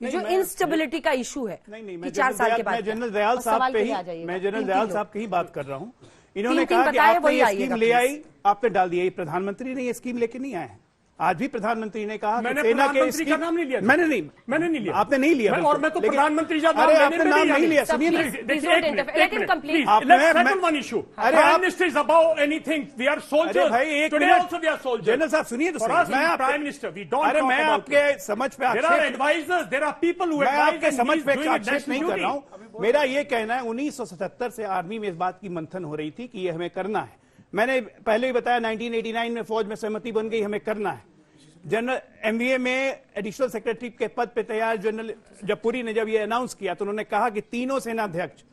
जो इंस्टेबिलिटी का इशू है नहीं, 4 साल के बाद मैं जनरल दयाल साहब पे ही बात कर रहा हूं। इन्होंने कहा कि आपने ये स्कीम ले आई, आपने डाल दिया। प्रधानमंत्री ने ये स्कीम लेके नहीं आए हैं। आज भी प्रधानमंत्री ने कहा मैंने सेना के प्रधानमंत्री का नाम नहीं लिया। मैंने नहीं लिया। आपने नहीं लिया और मैं तो प्रधानमंत्री अरे आपने नाम नहीं लिया। सुनिए अरे जनरल साहब सुनिए तो प्राइम मिनिस्टर अरे मैं आपके समझ पे आपके समझ पे आक्षेप नहीं कर रहा हूं। मेरा ये कहना है 1977 से आर्मी में इस बात की मंथन हो रही थी कि ये हमें करना है। मैंने पहले ही बताया 1989 में फौज में सहमति बन गई, हमें करना है। जनरल एमवीए में एडिशनल सेक्रेटरी के पद पे तैयार जनरल जब पुरी ने जब ये अनाउंस किया तो उन्होंने कहा कि तीनों सेनाध्यक्ष,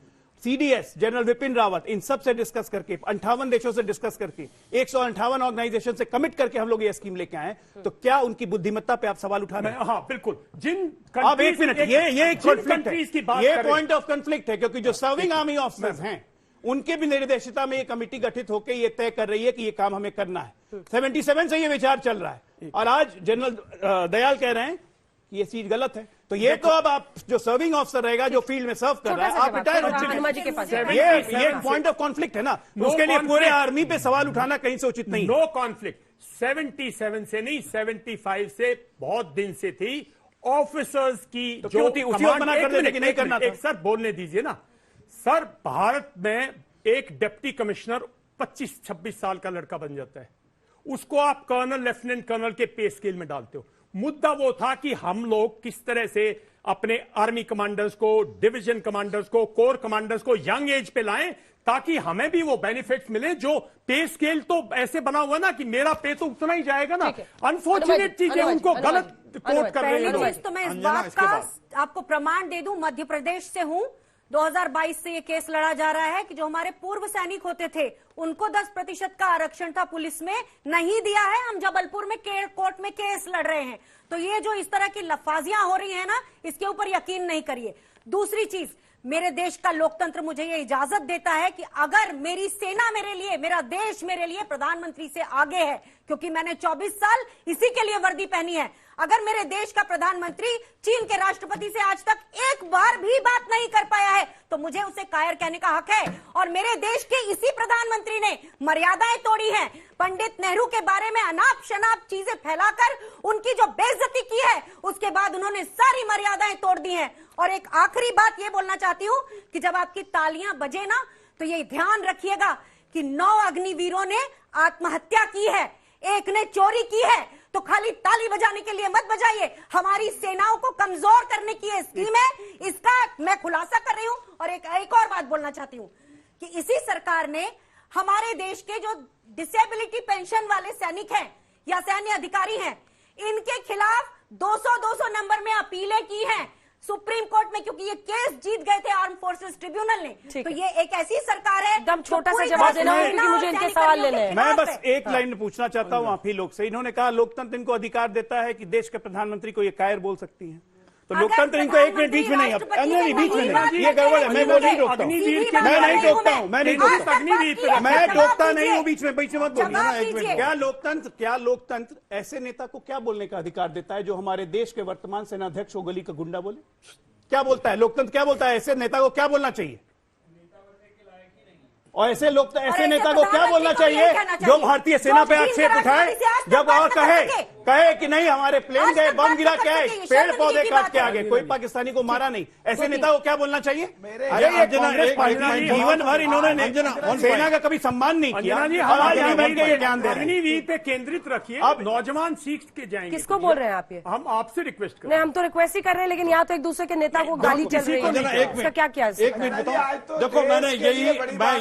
सीडीएस, जनरल विपिन रावत, इन सब से डिस्कस करके 58 देशों से डिस्कस करके 158 ऑर्गेनाइजेशन से कमिट करके हम लोग ये स्कीम लेके आए। तो क्या उनकी बुद्धिमत्ता पे आप सवाल उठा रहे हैं? हाँ बिल्कुल। अब एक मिनट, ये एक कॉन्फ्लिक्ट है, ये पॉइंट ऑफ कॉन्फ्लिक्ट है, क्योंकि जो सर्विंग आर्मी ऑफिसर्स हैं उनके भी निर्देशिता में ये कमेटी गठित होकर ये तय कर रही है कि ये काम हमें करना है। 77 से ये विचार चल रहा है और आज जनरल दयाल कह रहे हैं कि ये चीज गलत है। तो ये तो अब आप जो सर्विंग ऑफिसर रहेगा, जो फील्ड में सर्व कर रहा है, आप रिटायर हो चुके हैं। ये पॉइंट ऑफ कॉन्फ्लिक्ट है ना, उसके लिए पूरे आर्मी पे सवाल उठाना कहीं से उचित नहीं। नो कॉन्फ्लिक्ट 77 से नहीं, 75 से बहुत दिन से थी। ऑफिसर्स की तो जो थी उसी वक्त मना कर देते कि नहीं करना था। एक सर बोलने दीजिए ना सर। भारत में एक डिप्टी कमिश्नर 25-26 साल का लड़का बन जाता है, उसको आप कर्नल, लेफ्टिनेंट कर्नल के पे स्केल में डालते हो। मुद्दा वो था कि हम लोग किस तरह से अपने आर्मी कमांडर्स को, डिवीजन कमांडर्स को, कोर कमांडर्स को यंग एज पे लाएं ताकि हमें भी वो बेनिफिट्स मिले। जो पे स्केल तो ऐसे बना हुआ ना कि मेरा पे तो उतना ही जाएगा ना। अनफॉर्चुनेट चीज है, उनको गलत कोट कर रहे हैं। तो मैं इस बात का आपको प्रमाण दे दूं, मध्य प्रदेश से हूं। 2022 से ये केस लड़ा जा रहा है कि जो हमारे पूर्व सैनिक होते थे उनको 10% का आरक्षण था, पुलिस में नहीं दिया है। हम जबलपुर में कोर्ट में केस लड़ रहे हैं। तो ये जो इस तरह की लफाजियां हो रही है ना, इसके ऊपर यकीन नहीं करिए। दूसरी चीज, मेरे देश का लोकतंत्र मुझे ये इजाजत देता है कि अगर मेरी सेना मेरे लिए, मेरा देश मेरे लिए प्रधानमंत्री से आगे है, क्योंकि मैंने 24 साल इसी के लिए वर्दी पहनी है। अगर मेरे देश का प्रधानमंत्री चीन के राष्ट्रपति से आज तक एक बार भी बात नहीं कर पाया है तो मुझे उसे कायर कहने का हक है। और मेरे देश के इसी प्रधानमंत्री ने मर्यादाएं तोड़ी हैं। पंडित नेहरू के बारे में अनाप शनाप चीजें फैलाकर उनकी जो बेइज्जती की है, उसके बाद उन्होंने सारी मर्यादाएं तोड़ दी हैं। और एक आखिरी बात ये बोलना चाहती हूं कि जब आपकी तालियां बजे ना, तो ये ध्यान रखिएगा कि 9 अग्निवीरों ने आत्महत्या की है, एक ने चोरी की है। तो खाली ताली बजाने के लिए मत बजाइए। हमारी सेनाओं को कमजोर करने की ये स्कीम है, इसका मैं खुलासा कर रही हूं। और एक और बात बोलना चाहती हूं कि इसी सरकार ने हमारे देश के जो डिसेबिलिटी पेंशन वाले सैनिक हैं या सैन्य अधिकारी हैं, इनके खिलाफ 200 नंबर में अपीलें की हैं सुप्रीम कोर्ट में, क्योंकि ये केस जीत गए थे आर्म फोर्सेस ट्रिब्यूनल ने। तो ये एक ऐसी सरकार है, एकदम छोटा सा जवाब देना है कि मुझे इनके सवाल लेने हैं। मैं बस एक लाइन में पूछना चाहता हूं आप ही लोग से। इन्होंने कहा लोकतंत्र इनको अधिकार देता है कि देश के प्रधानमंत्री को ये कायर बोल सकती है। तो लोकतंत्र इनको एक मिनट बीच में नहीं, नहीं बीच में नहीं, ये गड़बड़ है। मैं वो नहीं रोकता हूँ, मैं नहीं टोकता हूँ, मैं नहीं टोकता, मैं टोकता नहीं हूँ। बीच में मत बोलिए। एक मिनट, क्या लोकतंत्र ऐसे नेता को क्या बोलने का अधिकार देता है जो हमारे देश के वर्तमान सेनाध्यक्ष को गली का गुंडा बोले? क्या बोलता है लोकतंत्र? क्या बोलता है ऐसे नेता को क्या बोलना चाहिए? और ऐसे नेता को क्या बोलना चाहिए जो भारतीय सेना पे आक्षेप उठाए, जब और कहे कि नहीं हमारे प्लेन गए, बम गिरा, क्या है, पेड़ पौधे काट के आगे, कोई पाकिस्तानी को मारा नहीं। ऐसे नेता को क्या बोलना चाहिए? जीवन भर इन्होंने सेना का कभी सम्मान नहीं किया। अग्निवीर पे केंद्रित रखिए। अब नौजवान सीख के जाएंगे। किसको बोल रहे हैं आप ये? हम आपसे रिक्वेस्ट कर रहे हैं। हम तो रिक्वेस्ट ही कर रहे हैं, लेकिन यहाँ तो एक दूसरे के नेता को गाली चल रही है। इसका क्या किया? एक मिनट बताओ। देखो मैंने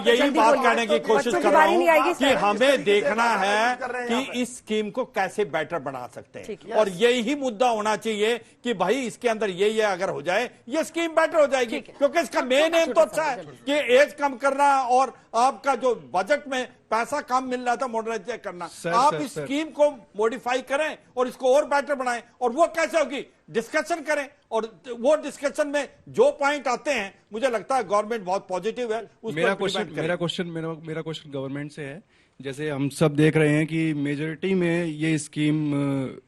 यही बात करने की कोशिश कर रहा हूँ कि हमें देखना है कि इस स्कीम को कैसे बेटर बना सकते हैं। और यही मुद्दा होना चाहिए कि भाई इसके अंदर ये अगर हो जाए ये स्कीम बेटर हो जाएगी, क्योंकि इसका मेन एम तो अच्छा है कि एज कम करना और आपका जो बजट में पैसा कम मिल रहा था मॉडर्नाइज करना। आप इस स्कीम को मॉडिफाई करें और इसको और बेटर बनाएं। और वो कैसे होगी? डिस्कशन करें, और वो डिस्कशन में जो पॉइंट आते हैं, मुझे लगता है गवर्नमेंट बहुत पॉजिटिव है। मेरा क्वेश्चन गवर्नमेंट से है। जैसे हम सब देख रहे हैं कि मेजॉरिटी में ये स्कीम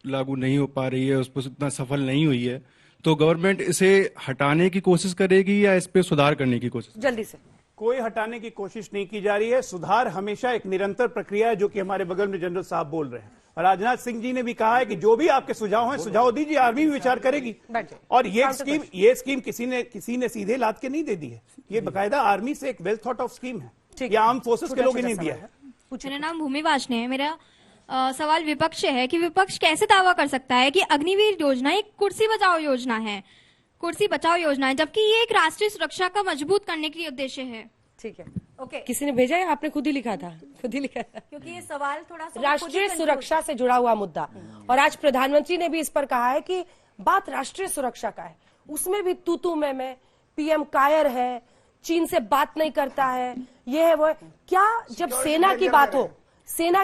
लागू नहीं हो पा रही है, उस पर उतना सफल नहीं हुई है। तो गवर्नमेंट इसे हटाने की कोशिश करेगी या इस पे सुधार करने की कोशिश? जल्दी से। कोई हटाने की कोशिश नहीं की जा रही है। सुधार हमेशा एक निरंतर प्रक्रिया है, जो कि हमारे बगल में जनरल साहब बोल रहे हैं। और राजनाथ सिंह जी ने भी कहा है कि जो भी आपके सुझाव हैं, सुझाव दीजिए, आर्मी भी विचार करेगी। और ये स्कीम किसी ने सीधे लाद के नहीं दे दी है, ये बकायदा आर्मी से एक वेल थॉट ऑफ स्कीम है, ये आर्म फोर्सेस के लोगों ने दिया है। मेरा नाम भूमि वाजने है। मेरा सवाल विपक्ष से है कि विपक्ष कैसे दावा कर सकता है कि अग्निवीर योजना एक कुर्सी बचाओ योजना है, कुर्सी बचाओ योजना है, जबकि ये एक राष्ट्रीय सुरक्षा का मजबूत करने की उद्देश्य है। ठीक है, ओके। किसी ने भेजा है, आपने खुद ही लिखा था? खुद ही लिखा था, क्योंकि ये सवाल थोड़ा सा राष्ट्रीय सुरक्षा से जुड़ा हुआ मुद्दा, और आज प्रधानमंत्री ने भी इस पर कहा है कि बात राष्ट्रीय सुरक्षा का है, उसमें भी तू मैं पीएम कायर है, चीन से बात नहीं करता है, ये है वो है। क्या जब सेना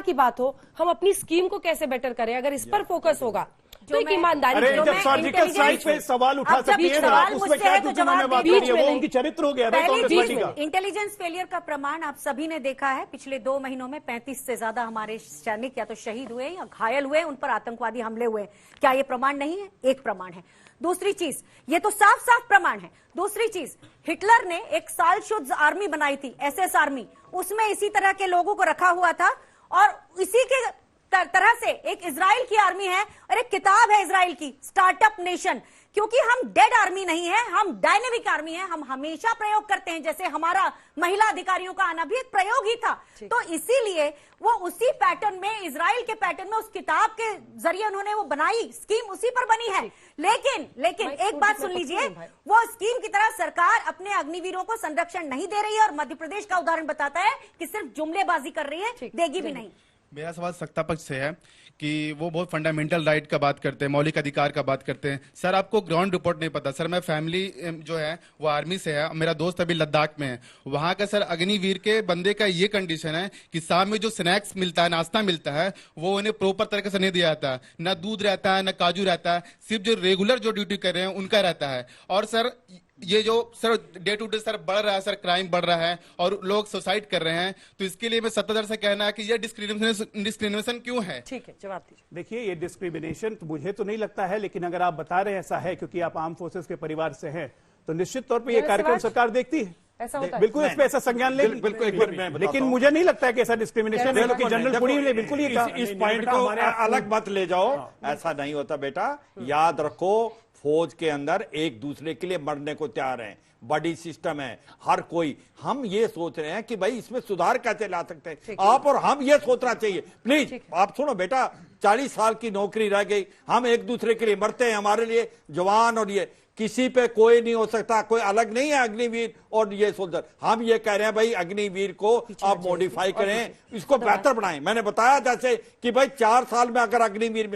की बात हो हम अपनी स्कीम को कैसे बेटर करें? अगर इस पर फोकस होगा तो एक ईमानदारी अरे जब सर्जिकल स्ट्राइक पे सवाल उठा सकती है ना, उसमें क्या बात करिए, वो उनकी चरित्र हो गया कांग्रेस पार्टी का। इंटेलिजेंस फेलियर का प्रमाण आप सभी ने देखा है। पिछले 2 महीनों में 35 से ज्यादा हमारे सैनिक या तो शहीद हुए या घायल हुए, उन पर आतंकवादी हमले हुए। क्या ये प्रमाण नहीं है? एक प्रमाण है। दूसरी चीज, ये तो साफ साफ प्रमाण है। दूसरी चीज, हिटलर ने एक सालशुद्ध आर्मी बनाई थी, SS आर्मी, उसमें इसी तरह के लोगों को रखा हुआ था। और इसी के तरह से एक इजराइल की आर्मी है, और एक किताब है इजराइल की, स्टार्टअप नेशन। क्योंकि हम डेड आर्मी नहीं है, हम डायनेमिक आर्मी है। हम हमेशा प्रयोग करते हैं, जैसे हमारा महिला अधिकारियों का आना भी एक प्रयोग ही था। तो इसीलिए वो उसी पैटर्न में, इजराइल के पैटर्न में, उस किताब के जरिए उन्होंने वो बनाई, स्कीम उसी पर बनी है। लेकिन एक बात सुन लीजिए, वो स्कीम की तरह सरकार अपने अग्निवीरों को संरक्षण नहीं दे रही है, और मध्य प्रदेश का उदाहरण बताता है कि सिर्फ जुमलेबाजी कर रही है, देगी भी नहीं। मेरा सवाल सत्ता पक्ष से है कि वो बहुत फंडामेंटल राइट का बात करते हैं, मौलिक अधिकार का बात करते हैं। सर आपको ग्राउंड रिपोर्ट नहीं पता। सर मैं फैमिली जो है वो आर्मी से है, मेरा दोस्त अभी लद्दाख में है। वहां का सर अग्निवीर के बंदे का ये कंडीशन है कि शाम में जो स्नैक्स मिलता है, नाश्ता मिलता है, वो उन्हें प्रॉपर तरीके से नहीं दिया जाता है। न दूध रहता है, न काजू रहता है, सिर्फ जो रेगुलर जो ड्यूटी कर रहे हैं उनका रहता है। और सर ये जो sir day to day sir बढ़ रहा है, सर क्राइम बढ़ रहा है और लोग सुसाइड कर रहे हैं, तो इसके लिए मैं सत्ताधार से कहना है कि ये डिस्क्रिमिनेशन क्यों है? ठीक है, जवाब दीजिए। देखिए, ये डिस्क्रिमिनेशन तो मुझे तो नहीं लगता है, लेकिन अगर आप बता रहे हैं ऐसा है, क्योंकि आप आर्म फोर्सेस के परिवार से हैं, तो निश्चित तौर पर यह कार्यक्रम सरकार देखती है। ऐसा होता है? बिल्कुल इस पे ऐसा संज्ञान लेगी, लेकिन मुझे नहीं लगता है कि ऐसा डिस्क्रिमिनेशन है, क्योंकि जनरल पुरी ने बिल्कुल ये कहा। इस पॉइंट को अलग मत ले जाओ, ऐसा नहीं होता बेटा। याद रखो, फौज के अंदर एक दूसरे के लिए मरने को तैयार हैं, बड़ी सिस्टम है, हर कोई। हम ये सोच रहे हैं कि भाई इसमें सुधार कैसे ला सकते हैं, आप और हम ये सोचना चाहिए। प्लीज आप सुनो बेटा, 40 साल की नौकरी रह गई, हम एक दूसरे के लिए मरते हैं, हमारे लिए जवान, और ये किसी पे कोई नहीं हो सकता, कोई अलग नहीं है अग्निवीर और ये सोल्जर। हम ये कह रहे हैं भाई अग्निवीर को आप मॉडिफाई करें, इसको बेहतर बनाएं। मैंने बताया जैसे कि भाई 4 साल में अगर अग्निवीर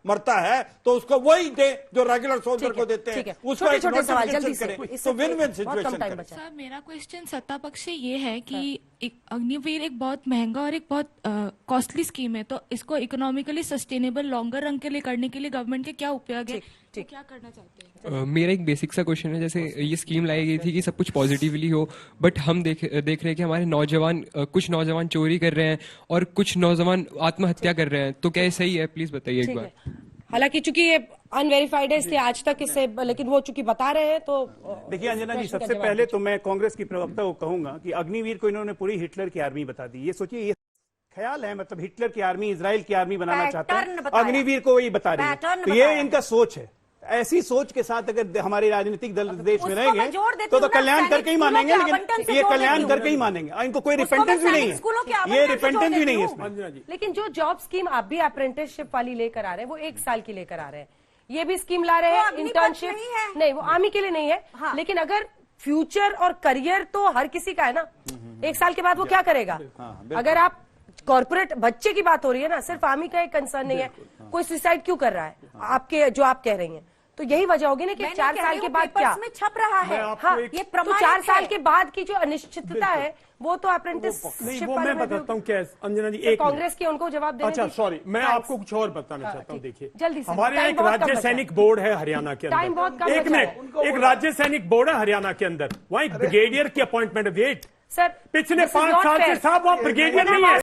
मरता है तो उसको वही दे जो रेगुलर सोल्जर को देते हैं, उसको एक नोटिफिकेशन करें, तो विन विन सिचुएशन करें। सर मेरा क्वेश्चन सत्ता पक्ष से ये है कि एक अग्निवीर एक बहुत महंगा और एक बहुत कॉस्टली स्कीम है, तो इसको इकोनॉमिकली सस्टेनेबल लॉन्गर रन के लिए करने के लिए गवर्नमेंट के क्या उपयोग है, तो क्या करना चाहते हैं? मेरा एक बेसिक सा क्वेश्चन है, जैसे ये स्कीम लाई गई थी कि सब कुछ पॉजिटिवली हो, बट हम देख रहे हैं कि हमारे नौजवान, कुछ नौजवान चोरी कर रहे हैं और कुछ नौजवान आत्महत्या कर रहे हैं, तो क्या ये सही है? प्लीज बताइए एक बार। हालांकि चूंकि ये अनवेरिफाइड है इसलिए आज तक इसे, लेकिन वो चूंकि बता रहे हैं तो देखिए अंजना जी, सबसे पहले तो मैं कांग्रेस की प्रवक्ता को कहूंगा कि अग्निवीर को इन्होंने पूरी हिटलर की आर्मी बता दी। ये सोचिए, ये ख्याल है, मतलब हिटलर की आर्मी, इजराइल की आर्मी बनाना चाहता है, अग्निवीर को वही बता रही है। तो ये इनका सोच है। ऐसी सोच के साथ अगर हमारे राजनीतिक दल देश में रहेंगे तो कल्याण करके ही मानेंगे, लेकिन ये कल्याण करके ही मानेंगे। इनको कोई रिपेंटेंस भी नहीं है, ये रिपेंटेंस भी नहीं है इसमें। लेकिन जो जॉब स्कीम आप भी अप्रेंटिसशिप वाली लेकर आ रहे हैं, वो 1 साल की लेकर आ रहे हैं। ये भी स्कीम ला रहे हैं, इंटर्नशिप नहीं, वो आर्मी के लिए नहीं है। लेकिन अगर फ्यूचर और करियर तो हर किसी का है ना, 1 साल के बाद वो क्या करेगा? अगर आप कॉर्पोरेट बच्चे की बात हो रही है ना, सिर्फ आर्मी का एक कंसर्न नहीं है, कोई सुसाइड क्यों कर रहा है आपके, जो आप कह रही हैं, तो यही वजह होगी ना कि 4 साल के बाद क्या में छप रहा है। हाँ, ये तो 4 साल के बाद की जो अनिश्चितता है वो तो अप्रेंटिसशिप वो मैं बताता हूँ क्या अंजना जी, एक कांग्रेस की उनको जवाब देने। अच्छा सॉरी, मैं आपको कुछ और बताना चाहता हूँ। देखिए जल्दी से, हमारे यहाँ एक राज्य सैनिक बोर्ड है हरियाणा के अंदर, टाइम बहुत कम एक मिनट, एक राज्य सैनिक बोर्ड है हरियाणा के अंदर, वहाँ एक ब्रिगेडियर की अपॉइंटमेंट। वेट सर, पिछले 5 साल से साहब वहाँ ब्रिगेडियर नहीं है।